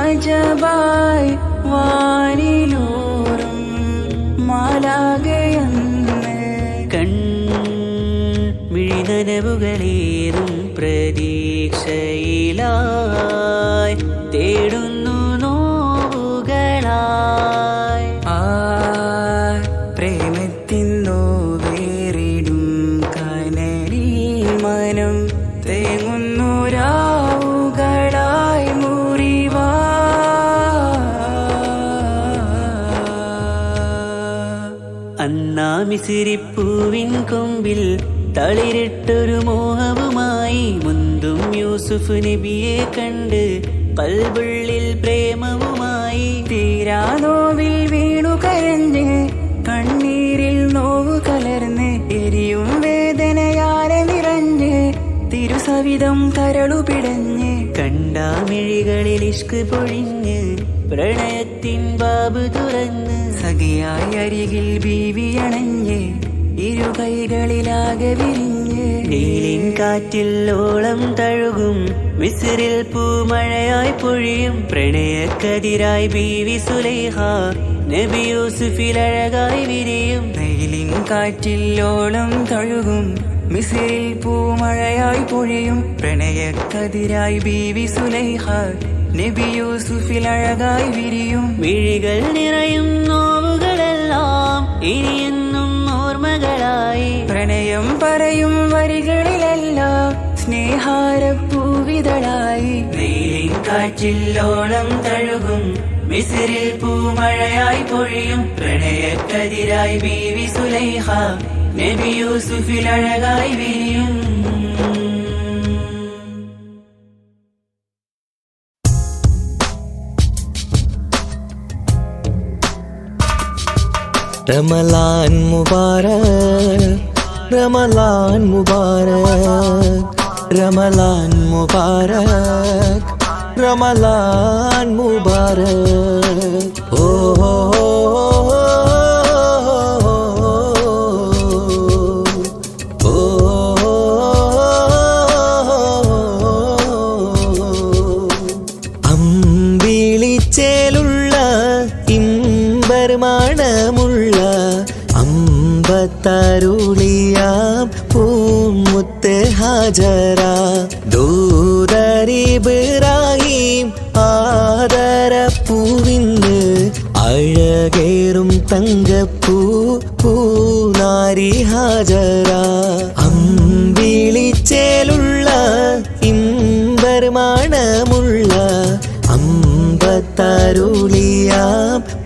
Speaker 5: അജബായി വാനിലൂറും മാലാകയെന്ന് കൺമിഴിനനവുകളേറും പ്രതീക്ഷയിലായി തേടുന്നു നോവുകളായി ആ പ്രേമത്തിൻ നോവേറിടും കനലിൽ മനം തേങ്ങുന്നു രാവുകളായി മുറിവാ അന്നാ മിസിരിപ്പൂവിൻ കൊമ്പിൽ തളിരിട്ടൊരു മോഹവുമായി മുന്തും യൂസുഫ് നബിയെ കണ്ട് കൽബുള്ളിൽ പ്രേമവുമായി തീരാനോവിൽ വീണു കരഞ്ഞ് കണ്ണീരിൽ നോവു കലർന്ന് എരിയും വേദനയാലെ നിറഞ്ഞ് തിരുസവിധം കരളു പിടഞ്ഞ് കണ്ടാമിഴികളിൽ ഇഷ്ക് പൊഴിഞ്ഞ് പ്രണയത്തിൻ ബാബ് തുറന്ന് സഖിയായി അരികിൽ ബീവി അണഞ്ഞ് ഇരുകൈകളിലാകെ വിരിഞ്ഞ് നീലിൻ കാറ്റിൽ ഓളം തഴുകും മിസ്രിൽ പൂമഴയായി പൊഴിയും പ്രണയക്കതിരായി ബീവി സുലൈഹ നബി യൂസുഫിൽ അഴകായി വിരിയും
Speaker 6: വെയിലിൻ കാറ്റില്ലോളം തഴുകും മിസ്രിൽ പൂമഴയായി പൊഴിയും പ്രണയക്കതിരായി ബീവി സുലൈഹ നബി യൂസുഫിൽ അഴകായി വിരിയും
Speaker 5: മിഴികൾ നിറയും നോവുകളെല്ലാം ഇനിയെന്നും ഓർമ്മകളായി
Speaker 6: പ്രണയം പറയും വരികളിലെല്ലാം സ്നേഹാരപ്പൂവിതളായി
Speaker 5: വെയിലിൻ കാറ്റില്ലോളം തഴുകും മിസ്രിൽ പൂമഴയായി പൊഴിയും പ്രണയക്കതിരായി ബീവി സുലൈഹ നബി യൂസുഫിൽ അഴകായി വിരിയും
Speaker 2: रमलान मुबारक रमलान मुबारक रमलान मुबारक रमलान मुबारक ओ അമ്പിളിച്ചേലുള്ള ഇമ്പർമാണമുള്ള അമ്പത്തരുളിയാം പൂമുത്ത് ഹാജര ദൂതരിബ്രാഹിം ആദരപ്പൂവിന്ന് അഴകേറും തങ്കപ്പൂ പൂനാരി ഹാജര അമ്പിളിച്ചേലുള്ള ഇമ്പർമാണമുള്ള അമ്പത്തരുളിയാം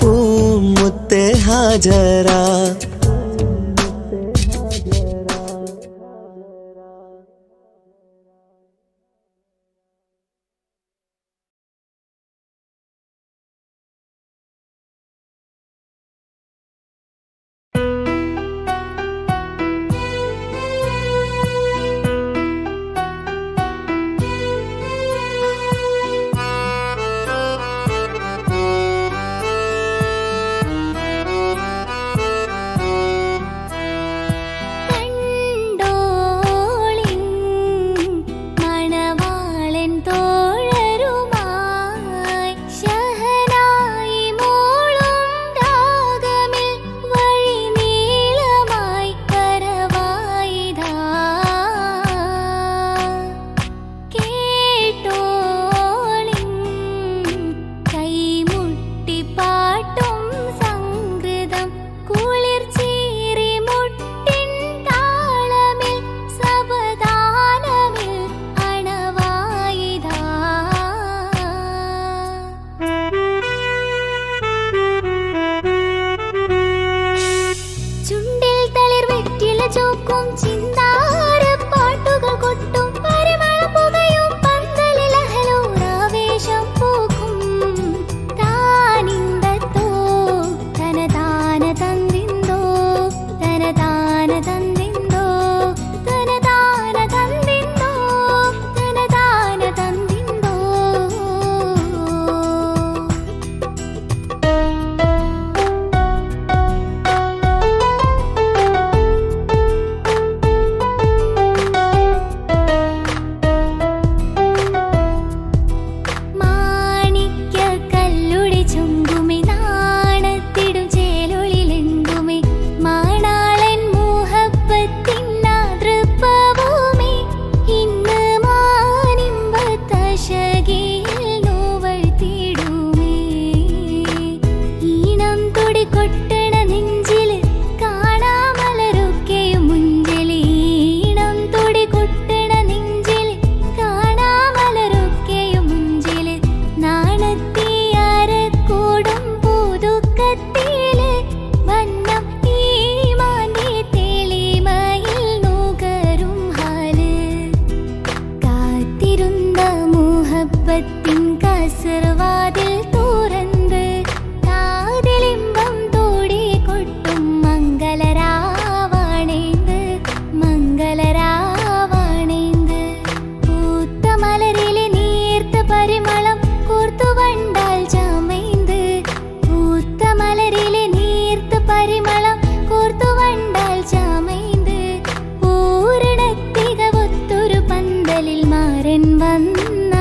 Speaker 2: പൂമുത്ത് ഹാജര മാരൻ വന്ന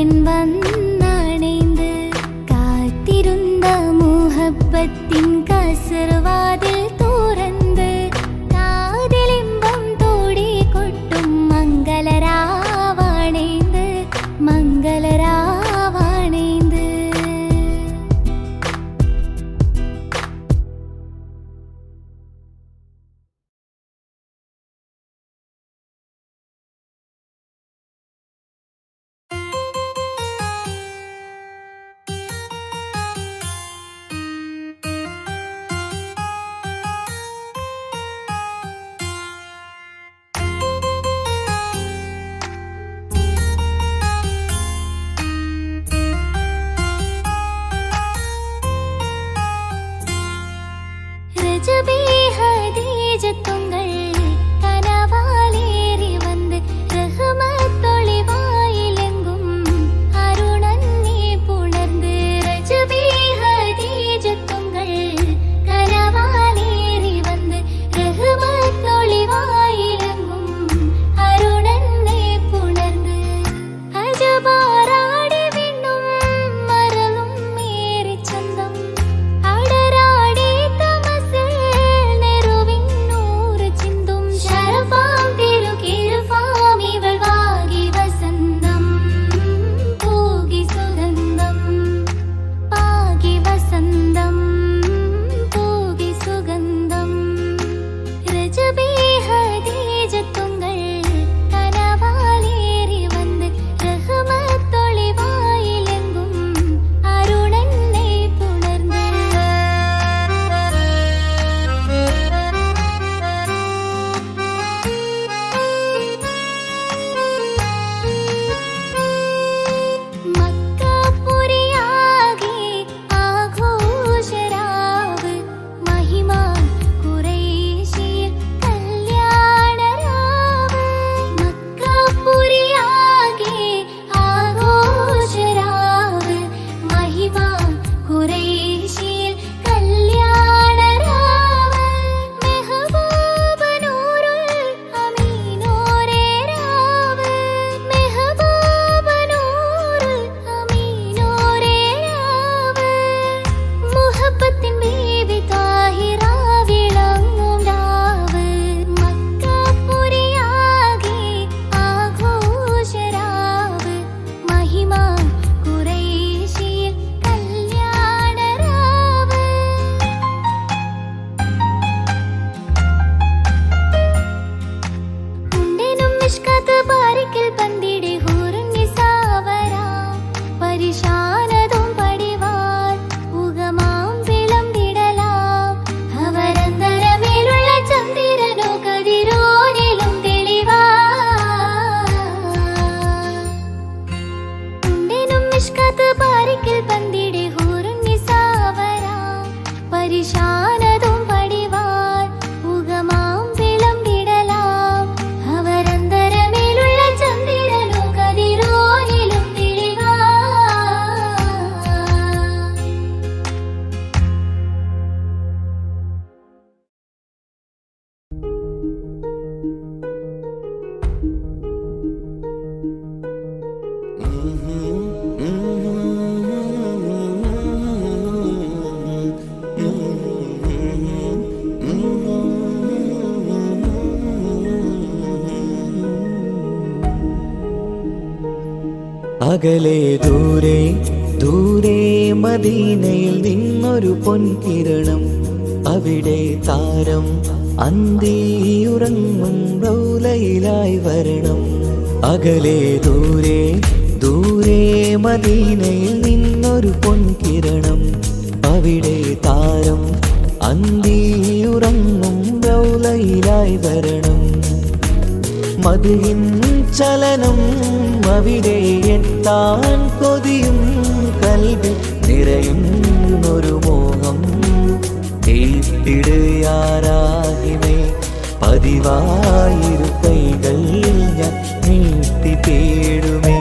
Speaker 4: അവൻ വന്നണൈந்து കാത്തിരുന്ന മുഹബത്തിൻ കസർവാതിൽ തുറന്ന് കാതിലിമ്പം തോടി കൊട്ടും മംഗളരാവാണൈந்து മംഗളരാവാണൈந்து. രജബി ഹദീജത്തുങ്ങൾ കനവാലേറി വന്ന് റഹ്മത്തൊളിവായിലെങ്കും അരുണന്നേ പുണർന്ന്. രജബി ഹദീജത്തുങ്ങൾ കനവാലേറി വന്ന് റഹ്മത്തൊളിവായിലെങ്കും അരുണന്നേ പുണർന്ന്. അജബാറാടി വിണ്ണും മറലും മേറി ചന്തം അടരാടി
Speaker 2: അകലെ ദൂരെ ദൂരെ മദീനയിൽ നിന്നൊരു പൊൻകിരണം, അവിടെ താരം അന്തിയുറങ്ങും റൗലയിലായി വരണം. അകലെ ദൂരെ ദൂരെ മദീനയിൽ നിന്നൊരു പൊൻകിരണം, അവിടെ താരം അന്തിയുറങ്ങും റൗലയിലായി വരണം. മദിഹിൻ ചലനം അവിടെ എത്താൻ കൊതിയും കൽബിൽ നിറയുന്നൊരു മോഹം. ഏത്തിടുയാരാഹിമേ പതിവായിരു കൈകൾ ഞാൻ നീട്ടി തേടുമേ.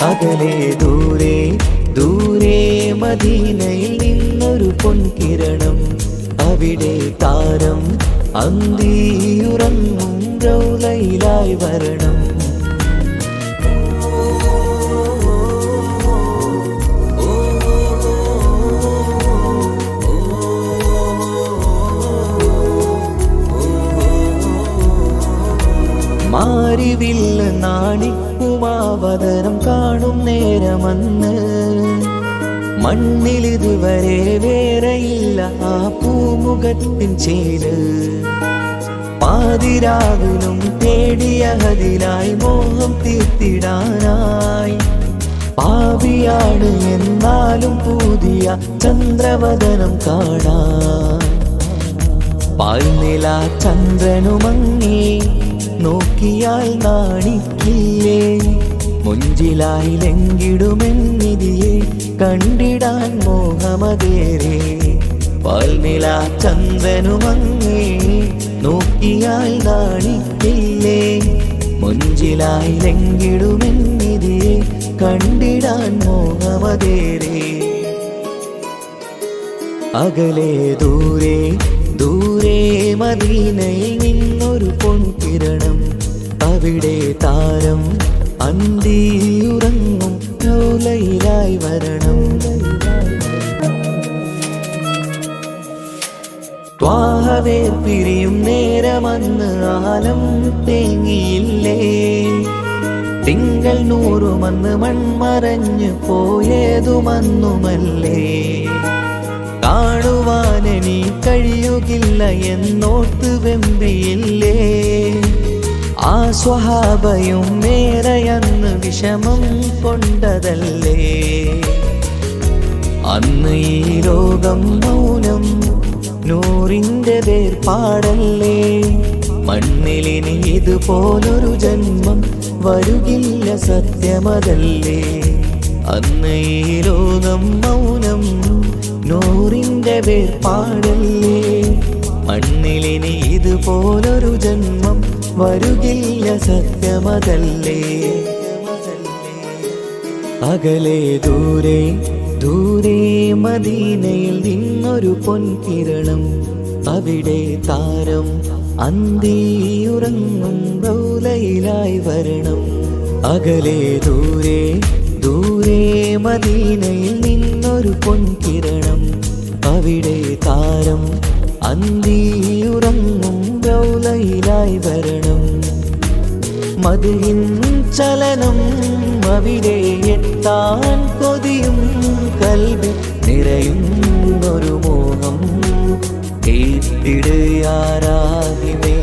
Speaker 2: അകലെ ദൂരെ ദൂരെ മദീനയിൽ നിന്നൊരു പൊൻകിരണം, അവിടെ താരം അന്തിയുറങ്ങും റൗലയിലായി വരണം. നേരമന്ന് മണ്ണിലിതുവരെ വേറെയില്ല ആ പൂമുഖത്തിൻ ചേര് പാതിരാവിലും തേടിയ ഹദിലായി മോഹം തീർത്തിടാനായി പാപിയാണ് എന്നാലും പുതിയ ചന്ദ്രവദനം കാണാൻ പാൽനില ചന്ദ്രനുമങ്ങി നോക്കിയാൽ നാണിക്കില്ലേ മുഞ്ചിലായി ലംഘിടുമെന്നിതിയെ കണ്ടിടാൻ മോഹമതേറെ പാൽനില ചന്ദ്രനുമങ്ങി നോക്കിയാൽ നാണിക്കില്ലേ മുഞ്ചിലായി ലംഘിടുമെന്നിതിയെ കണ്ടിടാൻ മോഹമതേറെ അകലെ ദൂരെ ദൂരെ മദീനയിൽ നിന്നൊരു പൊൻകിരണം അവിടെ താരം അന്തിയുറങ്ങും റൗലയിലായി വരണം ത്വാഹവേ പിരിയും നേരമന്ന് ആലം തേങ്ങിയില്ലേ തിങ്കൾ നൂറുമന്ന് മൺമറഞ്ഞു പോയതുമന്നുമല്ലേ കാണുവാനെനി കഴിയുകില്ല എന്നോർത്ത് വെമ്പിയില്ലേ ആ സ്വഹാബയും മേറയന്ന് വിഷമം കൊണ്ടതല്ലേ അന്ന് ഈ ലോകം മൗനം നൂറിൻ്റെ വേർപാടല്ലേ മണ്ണിലിനി ഇതുപോലൊരു ജന്മം വരുകില്ല സത്യമതല്ലേ അന്ന് ഈ ലോകം മൗനം നൂറിൻ്റെ വേർപാടല്ലേ മണ്ണിലിനി ഇതുപോലൊരു ജന്മം വരുകില്ല സത്യമതല്ലേ അകലെ ദൂരെ ദൂരെ മദീനയിൽ നിന്നൊരു പൊൻകിരണം അവിടെ താരം അന്തിയുറങ്ങും റൗലയിലായി വരണം അകലെ ദൂരെ ദൂരെ മദീനയിൽ നിന്നൊരു പൊൻകിരണം അവിടെ താരം അന്തിയുറങ്ങും റൗലയിലായി വരണം മദ്ഹിൻ ചലനം അവിടെ എത്താൻ കൊതിയും കൽബ് നിറയുന്നൊരു മോഹം കേട്ടിടുയാരാകിമേ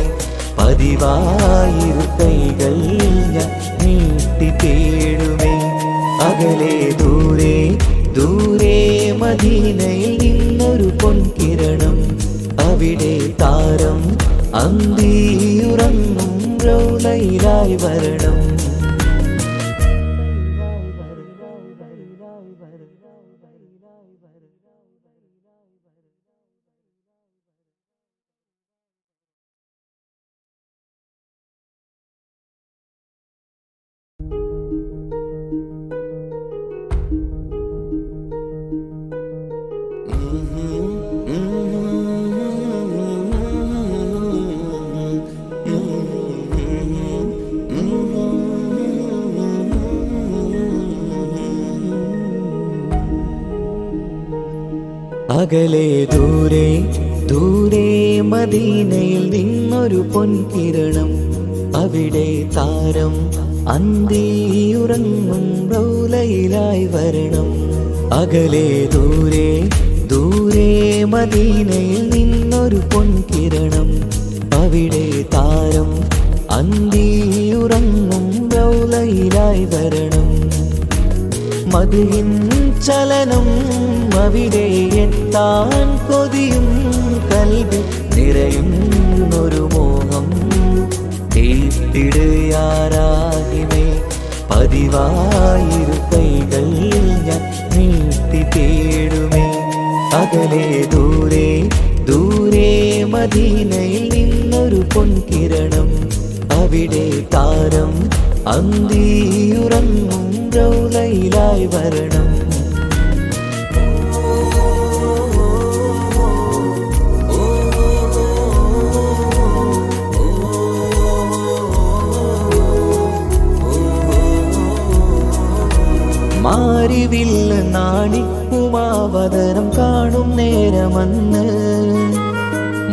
Speaker 2: പതിവായിരു കൈകൾ ഞാൻ നീട്ടി തേടുമേ അകലെ ദൂരെ ദൂരെ മദീനയിൽ നിന്നൊരു പൊൻകിരണം അവിടെ താരം അന്തിയുറങ്ങും റൗലയിലായി വരണം അകലെ ദൂരെ ദൂരെ മദീനയിൽ നിന്നൊരു പൊൻകിരണം അവിടെ താരം അന്തിയുറങ്ങും റൗലയിലായി വരണം അകലെ ദൂരെ ദൂരെ മദീനയിൽ നിന്നൊരു പൊൻകിരണം അവിടെ താരം അന്തിയുറങ്ങും റൗലയിലായി വരണം മദ്ഹിൻ ചലനം അവിടെ എത്താൻ കൊതിയും കൽബ് നിറയുന്നൊരു മോഹം കേട്ടിടുയാരാകിമേ പതിവായിരു കൈകൾ ഞാൻ നീട്ടി തേടുമേ അകലെ ദൂരെ ദൂരെ മദീനയിൽ നിന്നൊരു പൊൻകിരണം അവിടെ താരം അന്തിയുറങ്ങും റൗലയിലായി വരണം മാരിവില്ല നാണിക്കുമാവതരം കാണും നേരമന്ന്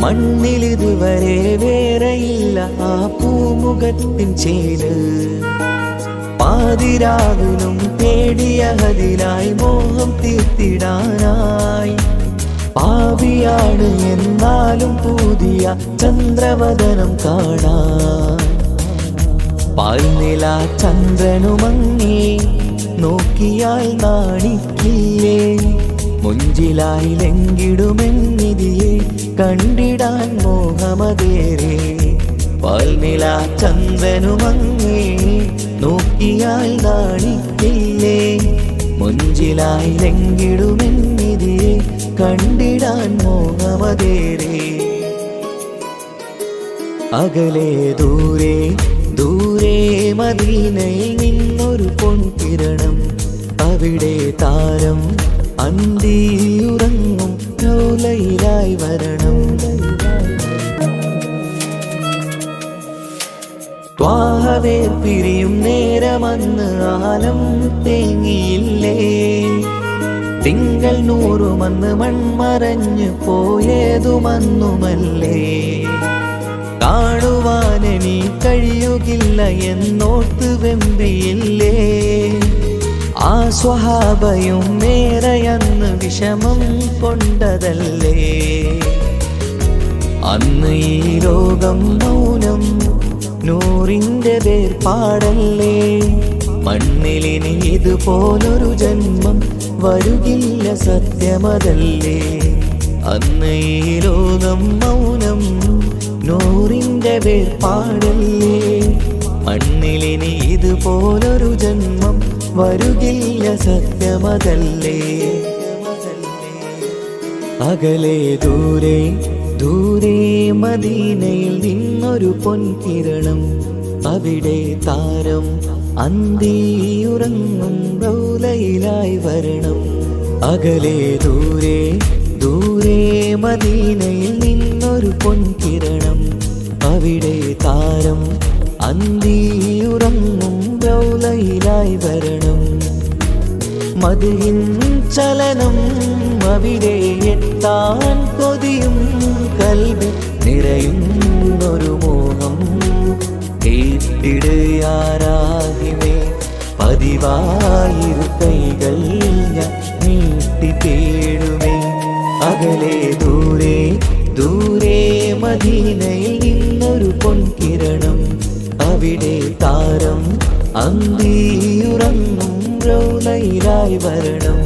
Speaker 2: മണ്ണിലിതുവരെ വേറെയില്ല ആ പൂമുഖത്തിൻ ചേര് പാതിരാവിലും തേടിയ ഹദിനായി മോഹം തീർത്തിടാനായി. പാപിയാണ് എന്നാലും പുതിയ ചന്ദ്രവദനം കാണാൻ. പാൽനില ചന്ദ്രനുമങ്ങി നോക്കിയാൽ നാണിക്കില്ലേ, മുഞ്ചിലായി ലംഘിടുമെന്നിതിയെ കണ്ടിടാൻ മോഹമതേറെ. പാൽനില ചന്ദ്രനുമങ്ങി നോക്കിയാൽ നാണിക്കില്ലേ, മുഞ്ചിലായി ലംഘിടുമെന്നിതിയെ കണ്ടിടാൻ മോഹമതേറെ. അകലെ ദൂരെ ദൂരെ മദീനയിൽ നിന്നൊരു പൊൻകിരണം, അവിടെ താരം അന്തിയുറങ്ങും റൗലയിലായി വരണം. ത്വാഹവേ പിരിയും നേരമന്ന് ആലം തേങ്ങിയില്ലേ, തിങ്കൾ നൂറുമന്ന് മൺമറഞ്ഞു പോയതുമന്നുമല്ലേ. കാണുവാനെനി കഴിയുകില്ല എന്നോർത്ത് വെമ്പിയില്ലേ, ആ സ്വഹാബയും മേറയന്ന് വിഷമം കൊണ്ടതല്ലേ. അന്ന് ഈ ലോകം മൗനം, നൂറിൻ്റെ വേർപാടല്ലേ. മണ്ണിലിനി ഇതുപോലൊരു ജന്മം വരുകില്ല സത്യമതല്ലേ. അന്ന് ഈ ലോകം മൗനം, നൂറിൻ്റെ വേർപാടല്ലേ. മണ്ണിലിനി ഇതുപോലൊരു ജന്മം വരുകില്ല സത്യമതല്ലേ. അകലെ ദൂരെ ദൂരെ മദീനയിൽ നിന്നൊരു പൊൻകിരണം, അവിടെ താരം അന്തിയുറങ്ങും റൗലയിലായി വരണം. അകലെ ദൂരെ ദൂരെ മദീനയിൽ നിന്നൊരു പൊൻകിരണം, അവിടെ താരം അന്തിയുറങ്ങും റൗലയിലായി വരണം. മദിഹിൻ ചലനം അവിടെ എത്താൻ കൊതിയും കൽബിൽ നിറയുന്നൊരു മോഹം. കേട്ടിടയാരാഹിമേ പതിവായിരു കൈകൾ ഞാൻ നീട്ടി തേടുമേ. അകലെ ദൂരെ ദൂരെ മദീനയിൽ നിന്നൊരു പൊൻകിരണം, അവിടെ താരം അന്തിയുറങ്ങും റൗലയിലായി വരണം.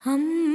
Speaker 4: അമ്മ